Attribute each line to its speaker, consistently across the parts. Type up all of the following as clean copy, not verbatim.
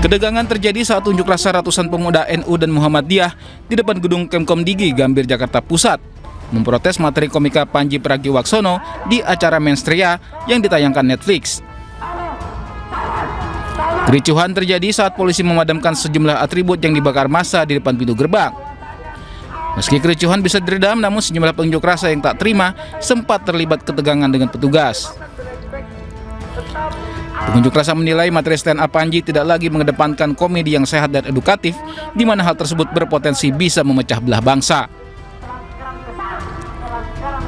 Speaker 1: Kedegangan terjadi saat unjuk rasa ratusan pemuda NU dan Muhammadiyah di depan gedung Kemkom Digi, Gambir, Jakarta Pusat, memprotes materi komika Pandji Pragiwaksono di acara Menstria yang ditayangkan Netflix. Kericuhan terjadi saat polisi memadamkan sejumlah atribut yang dibakar massa di depan pintu gerbang. Meski kericuhan bisa diredam, namun sejumlah pengunjuk rasa yang tak terima sempat terlibat ketegangan dengan petugas. Pengunjuk rasa menilai materi stand up Pandji tidak lagi mengedepankan komedi yang sehat dan edukatif, di mana hal tersebut berpotensi bisa memecah belah bangsa.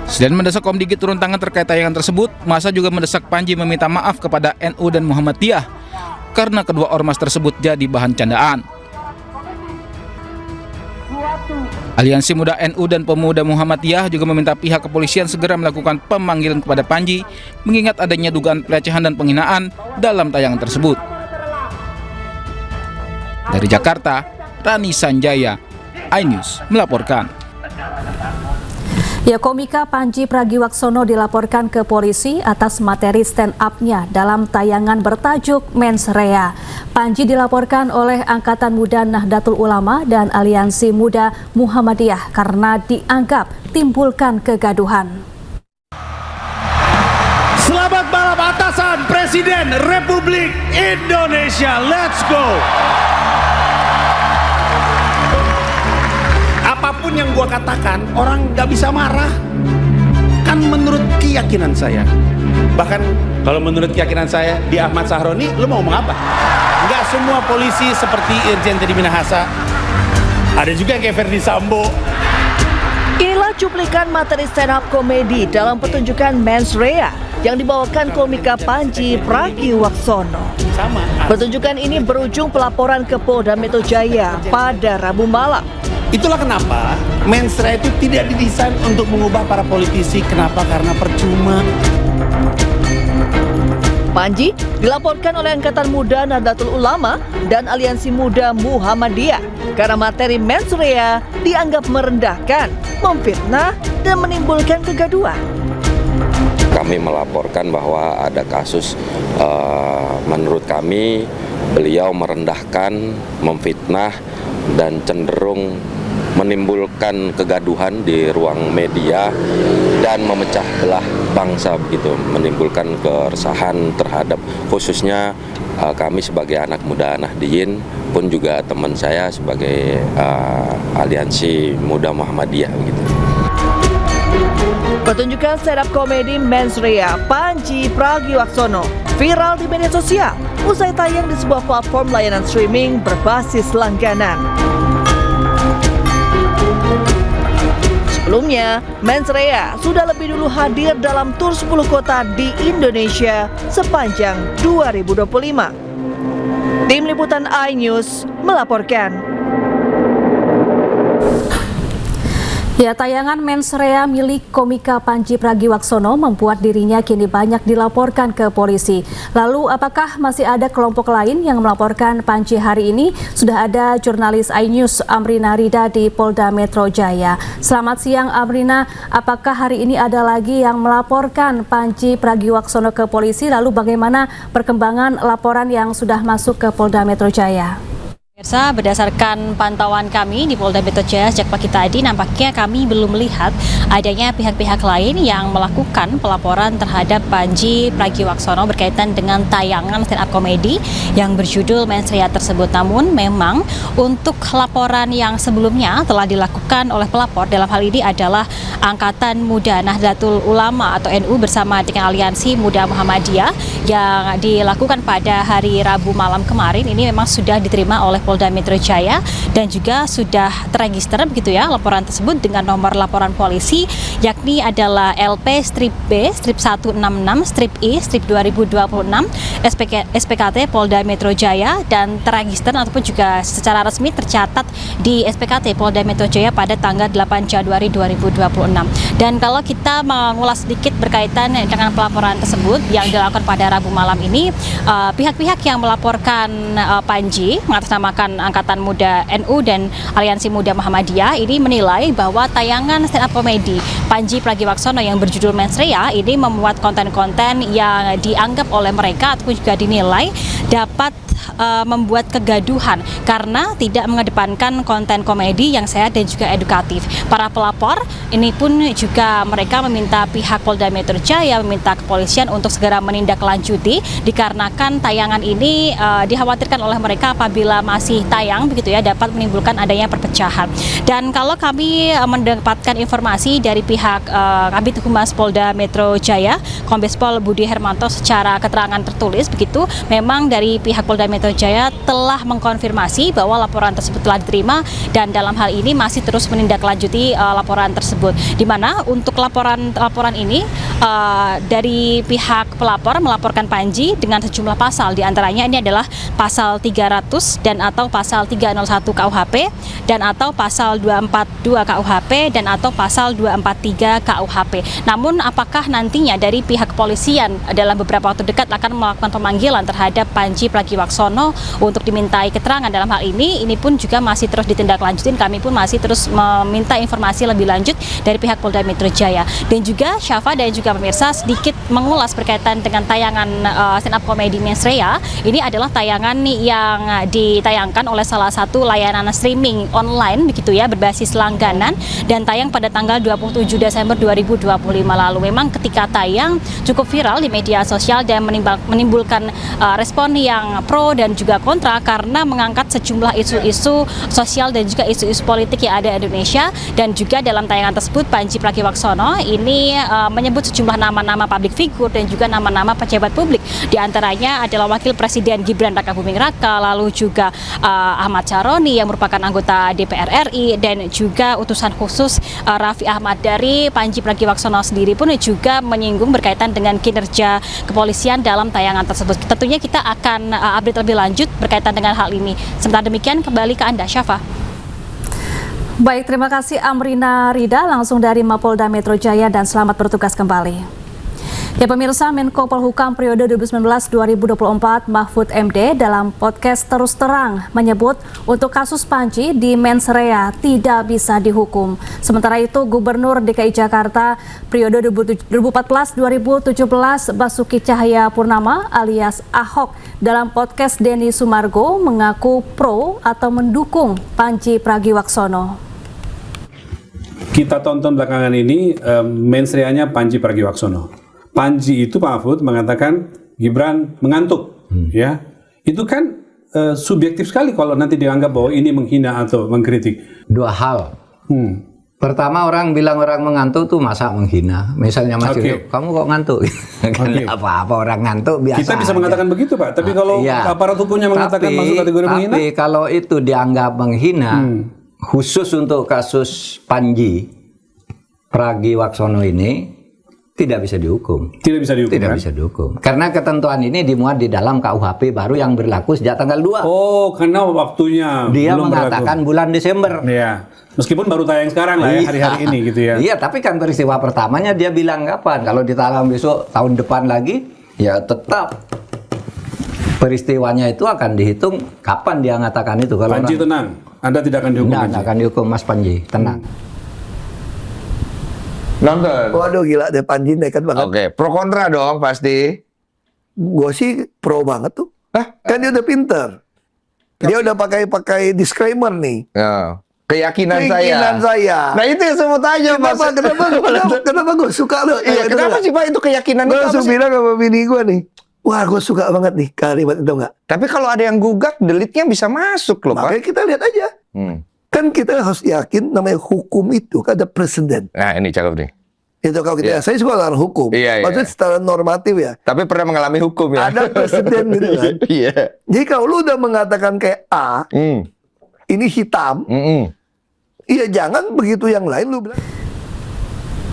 Speaker 1: Selain mendesak Komdigi turun tangan terkait tayangan tersebut, massa juga mendesak Pandji meminta maaf kepada NU dan Muhammadiyah karena kedua ormas tersebut jadi bahan candaan. Aliansi Muda NU dan Pemuda Muhammadiyah juga meminta pihak kepolisian segera melakukan pemanggilan kepada Pandji mengingat adanya dugaan pelecehan dan penghinaan dalam tayangan tersebut. Dari Jakarta, Rani Sanjaya, iNews melaporkan.
Speaker 2: Ya, komika Pandji Pragiwaksono dilaporkan ke polisi atas materi stand up-nya dalam tayangan bertajuk Mensrea. Pandji dilaporkan oleh Angkatan Muda Nahdlatul Ulama dan Aliansi Muda Muhammadiyah karena dianggap timbulkan kegaduhan.
Speaker 3: Selamat malam atasan Presiden Republik Indonesia. Let's go. Apapun yang gua katakan, orang nggak bisa marah. Kan menurut keyakinan saya. Bahkan kalau menurut keyakinan saya, di Ahmad Sahroni, lu mau ngomong apa? Nggak semua polisi seperti Irjen Teddy Minahasa. Ada juga yang kayak Verdi Sambo.
Speaker 4: Inilah cuplikan materi stand up komedi dalam pertunjukan Mensrea yang dibawakan komika Pandji Pragiwaksono. Pertunjukan ini berujung pelaporan ke Polda Metro Jaya pada Rabu malam.
Speaker 3: Itulah kenapa Mensrea itu tidak didesain untuk mengubah para politisi. Kenapa? Karena percuma.
Speaker 4: Pandji dilaporkan oleh Angkatan Muda Nahdlatul Ulama dan Aliansi Muda Muhammadiyah karena materi Mensrea dianggap merendahkan, memfitnah, dan menimbulkan kegaduhan.
Speaker 5: Kami melaporkan bahwa ada kasus, menurut kami beliau merendahkan, memfitnah, dan cenderung menimbulkan kegaduhan di ruang media dan memecah belah bangsa begitu, menimbulkan keresahan terhadap khususnya kami sebagai anak muda Nahdliyin pun juga teman saya sebagai Aliansi Muda Muhammadiyah begitu.
Speaker 4: Pertunjukan stand up komedi Mensrea Pandji Pragiwaksono viral di media sosial usai tayang di sebuah platform layanan streaming berbasis langganan. Sebelumnya, Mensrea sudah lebih dulu hadir dalam tur 10 kota di Indonesia sepanjang 2025. Tim Liputan iNews melaporkan.
Speaker 2: Ya, tayangan Mensrea milik komika Pandji Pragiwaksono membuat dirinya kini banyak dilaporkan ke polisi. Lalu apakah masih ada kelompok lain yang melaporkan Pandji hari ini? Sudah ada jurnalis iNews Amrina Rida di Polda Metro Jaya. Selamat siang Amrina, apakah hari ini ada lagi yang melaporkan Pandji Pragiwaksono ke polisi? Lalu bagaimana perkembangan laporan yang sudah masuk ke Polda Metro Jaya?
Speaker 6: Pemirsa, berdasarkan pantauan kami di Polda Metro Jaya sejak pagi tadi, nampaknya kami belum melihat adanya pihak-pihak lain yang melakukan pelaporan terhadap Pandji Pragiwaksono berkaitan dengan tayangan stand up komedi yang berjudul Mensrea tersebut. Namun memang untuk laporan yang sebelumnya telah dilakukan oleh pelapor dalam hal ini adalah Angkatan Muda Nahdlatul Ulama atau NU bersama dengan Aliansi Muda Muhammadiyah yang dilakukan pada hari Rabu malam kemarin. Ini memang sudah diterima oleh Polda Metro Jaya dan juga sudah terregister begitu ya laporan tersebut dengan nomor laporan polisi yakni adalah LP strip B strip 166 strip I strip 2026 SPKT Polda Metro Jaya dan terregister ataupun juga secara resmi tercatat di SPKT Polda Metro Jaya pada tanggal 8 Januari 2026. Dan kalau kita mengulas sedikit berkaitan dengan pelaporan tersebut yang dilakukan pada Rabu malam ini, pihak-pihak yang melaporkan Pandji mengatasnamakan Gerakan Angkatan Muda NU dan Aliansi Muda Muhammadiyah ini menilai bahwa tayangan stand up komedi Panji Pragiwaksono yang berjudul Mens Rea ini memuat konten-konten yang dianggap oleh mereka ataupun juga dinilai dapat membuat kegaduhan karena tidak mengedepankan konten komedi yang sehat dan juga edukatif. Para pelapor ini pun juga mereka meminta pihak Polda Metro Jaya, meminta kepolisian untuk segera menindaklanjuti dikarenakan tayangan ini dikhawatirkan oleh mereka apabila masih tayang begitu ya dapat menimbulkan adanya perpecahan. Dan kalau kami mendapatkan informasi dari pihak Kabid Humas Polda Metro Jaya, Kombes Pol Budi Hermanto secara keterangan tertulis begitu, memang dari pihak Polda Metro Jaya telah mengkonfirmasi bahwa laporan tersebut telah diterima dan dalam hal ini masih terus menindaklanjuti laporan tersebut. Di mana untuk laporan ini dari pihak pelapor melaporkan Panji dengan sejumlah pasal, di antaranya ini adalah pasal 300 dan atau pasal 301 KUHP dan atau pasal 242 KUHP dan atau pasal 243 KUHP. Namun apakah nantinya dari pihak kepolisian dalam beberapa waktu dekat akan melakukan pemanggilan terhadap Panji Pragiwaksono untuk dimintai keterangan dalam hal ini pun juga masih terus ditindaklanjutin. Kami pun masih terus meminta informasi lebih lanjut dari pihak Polda Metro Jaya. Dan juga Syafa dan juga pemirsa sedikit mengulas berkaitan dengan tayangan stand up komedi Mens Rea. Ini adalah tayangan yang ditayangkan oleh salah satu layanan streaming online begitu ya, berbasis langganan dan tayang pada tanggal 27 Desember 2025 lalu. Memang ketika tayang cukup viral di media sosial dan menimbulkan respon yang pro dan juga kontra karena mengangkat sejumlah isu-isu sosial dan juga isu-isu politik yang ada di Indonesia. Dan juga dalam tayangan tersebut Panji Pragiwaksono ini menyebut sejumlah nama-nama public figure dan juga nama-nama pejabat publik. Di antaranya adalah Wakil Presiden Gibran Rakabuming Raka, lalu juga Ahmad Syaroni yang merupakan anggota DPR RI dan juga utusan khusus Raffi Ahmad. Dari Panji Pragiwaksono sendiri pun juga menyinggung berkaitan dengan kinerja kepolisian dalam tayangan tersebut. Tentunya kita akan update lebih lanjut berkaitan dengan hal ini. Sementara demikian kembali ke Anda, Syafa.
Speaker 2: Baik, terima kasih Amrina Rida langsung dari Mapolda Metro Jaya dan selamat bertugas kembali. Ya pemirsa, Menko Polhukam periode 2019-2024 Mahfud MD dalam podcast Terus Terang menyebut untuk kasus Panji di Mens Rea tidak bisa dihukum. Sementara itu Gubernur DKI Jakarta periode 2014-2017 Basuki Cahayapurnama alias Ahok dalam podcast Denny Sumargo mengaku pro atau mendukung Panji Pragiwaksono.
Speaker 7: Kita tonton belakangan ini Mens Rea-nya Panji Pragiwaksono. Panji itu Pak Mahfud mengatakan Gibran mengantuk, ya. Itu kan subjektif sekali kalau nanti dianggap bahwa ini menghina atau mengkritik.
Speaker 8: Dua hal. Pertama, orang bilang orang mengantuk tuh masa menghina. Misalnya Mas Yusuf, kamu kok ngantuk? Apa-apa orang ngantuk biasa.
Speaker 7: Kita bisa mengatakan begitu Pak, tapi kalau aparat hukumnya mengatakan masuk kategori menghina.
Speaker 8: Tapi kalau itu dianggap menghina, khusus untuk kasus Panji Pragiwaksono ini, tidak bisa dihukum.
Speaker 7: Tidak bisa dihukum.
Speaker 8: Tidak bisa dihukum. Karena ketentuan ini dimuat di dalam KUHP baru yang berlaku sejak tanggal 2.
Speaker 7: Oh, karena waktunya
Speaker 8: dia
Speaker 7: belum
Speaker 8: mengatakan
Speaker 7: berlaku.
Speaker 8: Bulan Desember.
Speaker 7: Iya. Meskipun baru tayang sekarang lah ya, hari-hari ini gitu ya.
Speaker 8: Iya, tapi kan peristiwa pertamanya dia bilang kapan? Kalau ditayang besok tahun depan lagi, ya tetap peristiwanya itu akan dihitung kapan dia mengatakan itu. Kalau
Speaker 7: Panji tenang, Anda tidak akan dihukum.
Speaker 8: Tidak akan dihukum Mas Panji, tenang.
Speaker 9: Nonton.
Speaker 10: Waduh gila deh, Panji nekat banget.
Speaker 9: Oke, pro kontra dong pasti.
Speaker 10: Gue sih pro banget tuh. Kan dia udah pinter. Dia udah pakai disclaimer nih.
Speaker 9: Ya. Keyakinan
Speaker 10: saya.
Speaker 9: Nah itu yang saya mau tanya Mas.
Speaker 10: Kenapa gue suka lo?
Speaker 9: Iya, kenapa sih Pak itu keyakinan
Speaker 10: Gue
Speaker 9: itu apa
Speaker 10: langsung
Speaker 9: sih?
Speaker 10: bilang sama bini gue nih. Wah, gue suka banget nih kalimat itu nggak.
Speaker 9: Tapi kalau ada yang gugat, delete-nya bisa masuk loh Pak.
Speaker 10: Makanya kita lihat aja. Kan kita harus yakin namanya hukum itu kan ada presiden.
Speaker 9: Nah ini cakep nih.
Speaker 10: Itu kalau kita, saya suka dengan hukum. Maksudnya secara normatif ya.
Speaker 9: Tapi pernah mengalami hukum ya.
Speaker 10: Ada presiden gitu kan.
Speaker 9: Iya.
Speaker 10: Jadi kalau lu udah mengatakan kayak A, ini hitam, iya jangan begitu yang lain lu bilang.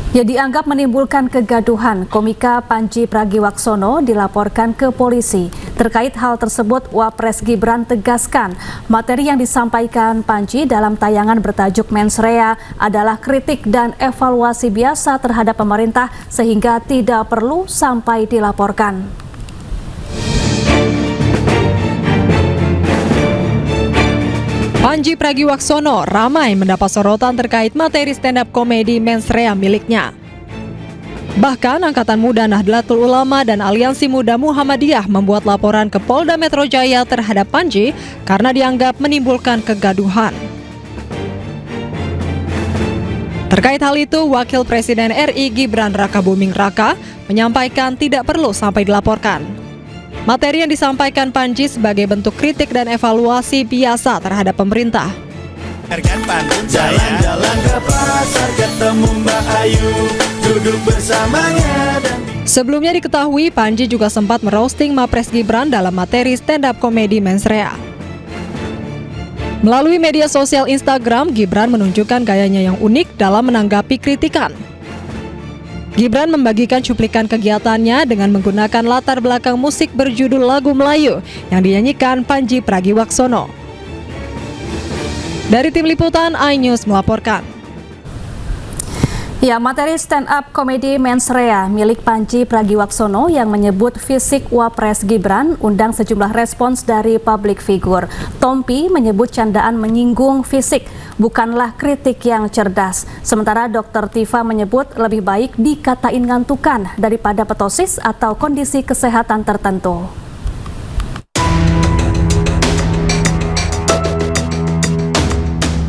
Speaker 2: Ya dianggap menimbulkan kegaduhan, komika Panji Pragiwaksono dilaporkan ke polisi. Terkait hal tersebut, Wapres Gibran tegaskan materi yang disampaikan Panji dalam tayangan bertajuk Mens Rea adalah kritik dan evaluasi biasa terhadap pemerintah sehingga tidak perlu sampai dilaporkan.
Speaker 11: Panji Pragiwaksono ramai mendapat sorotan terkait materi stand-up komedi mensrea miliknya. Bahkan Angkatan Muda Nahdlatul Ulama dan Aliansi Muda Muhammadiyah membuat laporan ke Polda Metro Jaya terhadap Panji karena dianggap menimbulkan kegaduhan. Terkait hal itu, Wakil Presiden RI Gibran Rakabuming Raka menyampaikan tidak perlu sampai dilaporkan. Materi yang disampaikan Panji sebagai bentuk kritik dan evaluasi biasa terhadap pemerintah.
Speaker 12: Jalan-jalan ke pasar ketemu Mbak Ayu, duduk bersamanya dan...
Speaker 11: Sebelumnya diketahui Panji juga sempat meroasting Mapres Gibran dalam materi stand-up komedi mensrea. Melalui media sosial Instagram, Gibran menunjukkan gayanya yang unik dalam menanggapi kritikan. Gibran membagikan cuplikan kegiatannya dengan menggunakan latar belakang musik berjudul lagu Melayu yang dinyanyikan Panji Pragiwaksono. Dari tim liputan iNews melaporkan.
Speaker 2: Ya, materi stand-up komedi mensrea milik Panji Pragiwaksono yang menyebut fisik Wapres Gibran undang sejumlah respons dari publik figur. Tompi menyebut candaan menyinggung fisik, bukanlah kritik yang cerdas. Sementara Dr. Tifa menyebut lebih baik dikatain ngantukan daripada petosis atau kondisi kesehatan tertentu.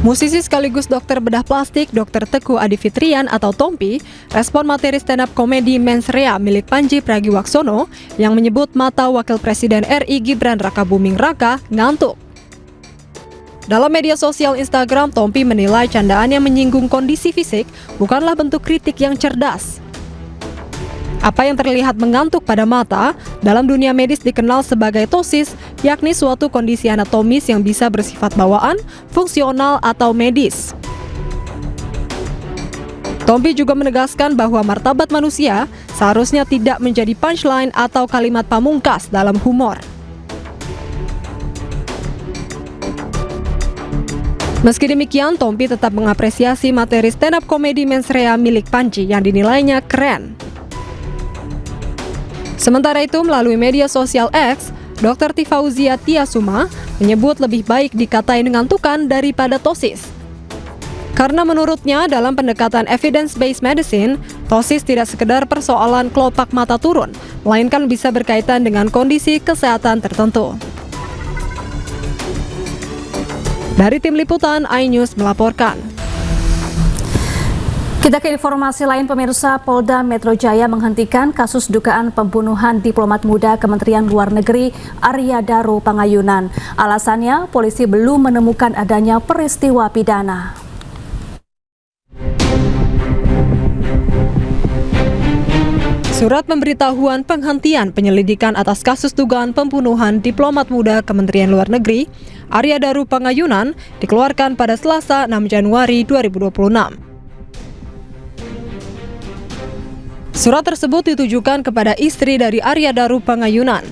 Speaker 11: Musisi sekaligus dokter bedah plastik Dr. Teguh Adi Fitrian atau Tompi respon materi stand-up komedi mensrea milik Panji Pragiwaksono yang menyebut mata Wakil Presiden RI Gibran Rakabuming Raka ngantuk. Dalam media sosial Instagram, Tompi menilai candaan yang menyinggung kondisi fisik bukanlah bentuk kritik yang cerdas. Apa yang terlihat mengantuk pada mata dalam dunia medis dikenal sebagai ptosis, yakni suatu kondisi anatomis yang bisa bersifat bawaan, fungsional, atau medis. Tompi juga menegaskan bahwa martabat manusia seharusnya tidak menjadi punchline atau kalimat pamungkas dalam humor. Meski demikian, Tompi tetap mengapresiasi materi stand-up komedi mensrea milik Panji yang dinilainya keren. Sementara itu, melalui media sosial X, Dr. Tifauzia Tiasuma menyebut lebih baik dikatain ngantukan daripada ptosis. Karena menurutnya dalam pendekatan evidence-based medicine, ptosis tidak sekedar persoalan kelopak mata turun, melainkan bisa berkaitan dengan kondisi kesehatan tertentu. Dari tim liputan iNews melaporkan.
Speaker 2: Kita ke informasi lain, pemirsa. Polda Metro Jaya menghentikan kasus dugaan pembunuhan diplomat muda Kementerian Luar Negeri Arya Daru Pangayunan. Alasannya, polisi belum menemukan adanya peristiwa pidana.
Speaker 11: Surat pemberitahuan penghentian penyelidikan atas kasus dugaan pembunuhan diplomat muda Kementerian Luar Negeri Arya Daru Pangayunan dikeluarkan pada Selasa 6 Januari 2026. Surat tersebut ditujukan kepada istri dari Arya Daru Pangayunan.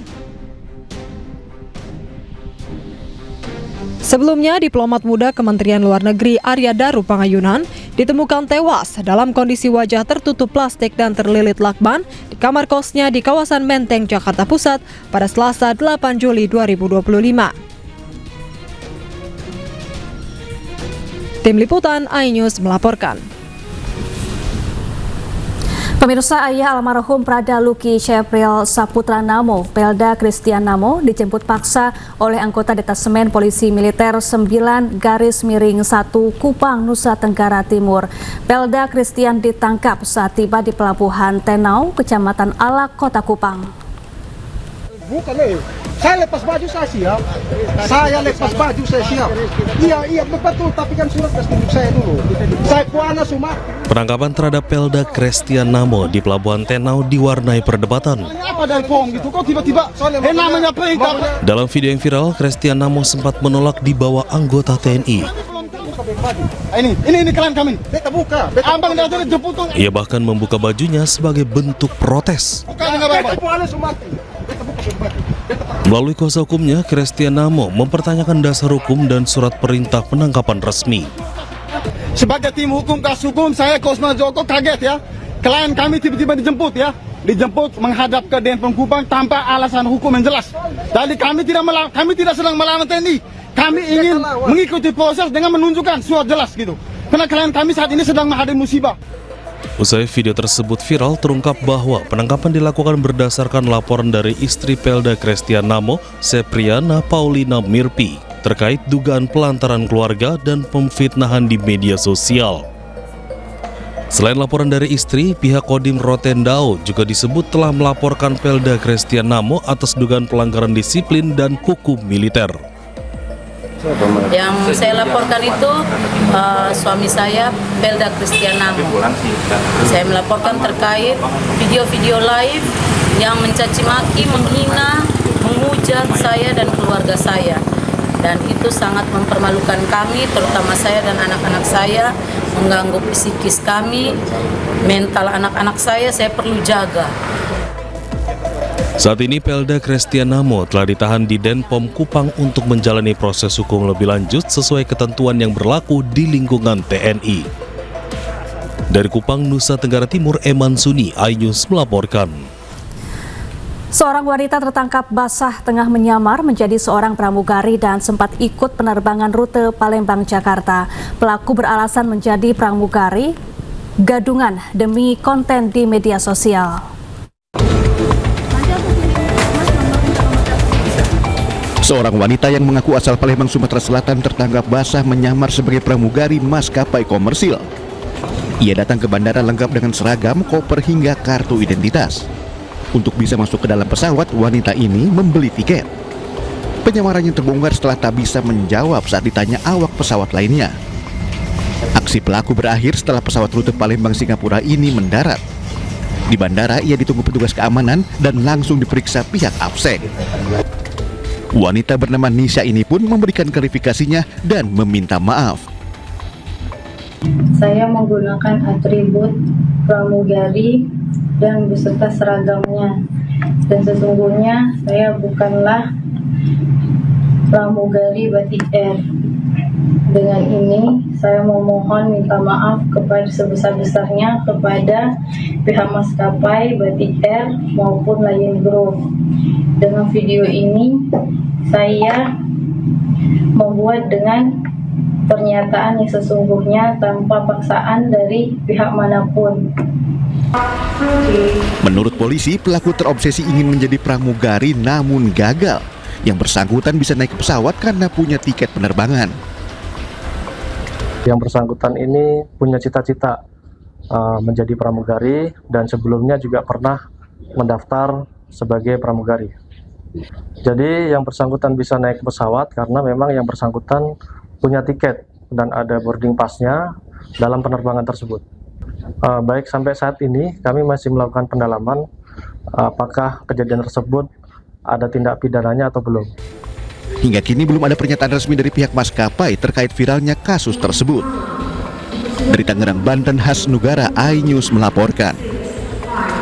Speaker 11: Sebelumnya, diplomat muda Kementerian Luar Negeri Arya Daru Pangayunan ditemukan tewas dalam kondisi wajah tertutup plastik dan terlilit lakban di kamar kosnya di kawasan Menteng, Jakarta Pusat pada Selasa 8 Juli 2025. Tim Liputan iNews melaporkan.
Speaker 2: Pemirsa, ayah almarhum Prada Luki Syapril Saputra Namo, Pelda Christian Namo, dijemput paksa oleh anggota Detasemen Polisi Militer 9 Garis Miring 1 Kupang, Nusa Tenggara Timur. Pelda Christian ditangkap saat tiba di Pelabuhan Tenau, Kecamatan Alak, Kota Kupang.
Speaker 13: Bukan, saya lepas baju saya siap. Saya lepas baju saya siap. Iya betul, tapi kan surat tunjuk saya dulu. Saya kuana semua.
Speaker 14: Penangkapan terhadap Pelda Christian Namo di Pelabuhan Tenau diwarnai perdebatan.
Speaker 13: Apa dari pom gitu? Kok tiba-tiba namanya perintah.
Speaker 14: Dalam video yang viral, Christian Namo sempat menolak dibawa anggota TNI.
Speaker 13: Ini kalian kami. Beta buka. Abang dari jemput.
Speaker 14: Ia bahkan membuka bajunya sebagai bentuk protes. Melalui kuasa hukumnya, Christian Namo mempertanyakan dasar hukum dan surat perintah penangkapan resmi.
Speaker 13: Sebagai tim hukum, kasus hukum, saya Kosma Joko kaget ya. Klien kami tiba-tiba dijemput ya. Dijemput menghadap ke Denpom Kupang tanpa alasan hukum yang jelas. Jadi kami tidak sedang melawan TNI. kami ingin mengikuti proses dengan menunjukkan surat jelas gitu. Karena klien kami saat ini sedang menghadapi musibah.
Speaker 14: Usai video tersebut viral, terungkap bahwa penangkapan dilakukan berdasarkan laporan dari istri Pelda Christian Namo, Sepriana Paulina Mirpi, terkait dugaan pelantaran keluarga dan pemfitnahan di media sosial. Selain laporan dari istri, pihak Kodim Rotendao juga disebut telah melaporkan Pelda Christian Namo atas dugaan pelanggaran disiplin dan hukum militer.
Speaker 15: Yang saya laporkan itu suami saya, Pelda Christian Namo. Saya melaporkan terkait video-video live yang mencaci maki, menghina, menghujat saya dan keluarga saya. Dan itu sangat mempermalukan kami, terutama saya dan anak-anak saya, mengganggu psikis kami, mental anak-anak saya perlu jaga.
Speaker 14: Saat ini Pelda Christian Namo telah ditahan di Denpom Kupang untuk menjalani proses hukum lebih lanjut sesuai ketentuan yang berlaku di lingkungan TNI. Dari Kupang, Nusa Tenggara Timur, Eman Suni, iNews melaporkan.
Speaker 2: Seorang wanita tertangkap basah tengah menyamar menjadi seorang pramugari dan sempat ikut penerbangan rute Palembang, Jakarta. Pelaku beralasan menjadi pramugari gadungan demi konten di media sosial.
Speaker 16: Seorang wanita yang mengaku asal Palembang, Sumatera Selatan tertangkap basah menyamar sebagai pramugari maskapai komersil. Ia datang ke bandara lengkap dengan seragam, koper hingga kartu identitas. Untuk bisa masuk ke dalam pesawat, wanita ini membeli tiket. Penyamarannya terbongkar setelah tak bisa menjawab saat ditanya awak pesawat lainnya. Aksi pelaku berakhir setelah pesawat rute Palembang Singapura ini mendarat. Di bandara, ia ditunggu petugas keamanan dan langsung diperiksa pihak APSEC. Wanita bernama Nisha ini pun memberikan klarifikasinya dan meminta maaf.
Speaker 17: Saya menggunakan atribut pramugari dan beserta seragamnya. Dan sesungguhnya saya bukanlah pramugari Batik Air. Dengan ini saya memohon minta maaf kepada sebesar-besarnya kepada pihak maskapai Batik Air maupun Lion Group. Dengan video ini saya membuat dengan pernyataan yang sesungguhnya tanpa paksaan dari pihak manapun.
Speaker 16: Menurut polisi, pelaku terobsesi ingin menjadi pramugari namun gagal. Yang bersangkutan bisa naik ke pesawat karena punya tiket penerbangan.
Speaker 18: Yang bersangkutan ini punya cita-cita menjadi pramugari dan sebelumnya juga pernah mendaftar sebagai pramugari. Jadi yang bersangkutan bisa naik pesawat karena memang yang bersangkutan punya tiket dan ada boarding pass-nya dalam penerbangan tersebut. Baik sampai saat ini kami masih melakukan pendalaman apakah kejadian tersebut ada tindak pidananya atau belum.
Speaker 16: Hingga kini belum ada pernyataan resmi dari pihak maskapai terkait viralnya kasus tersebut. Dari Tangerang, Banten, Hasnugara, iNews melaporkan.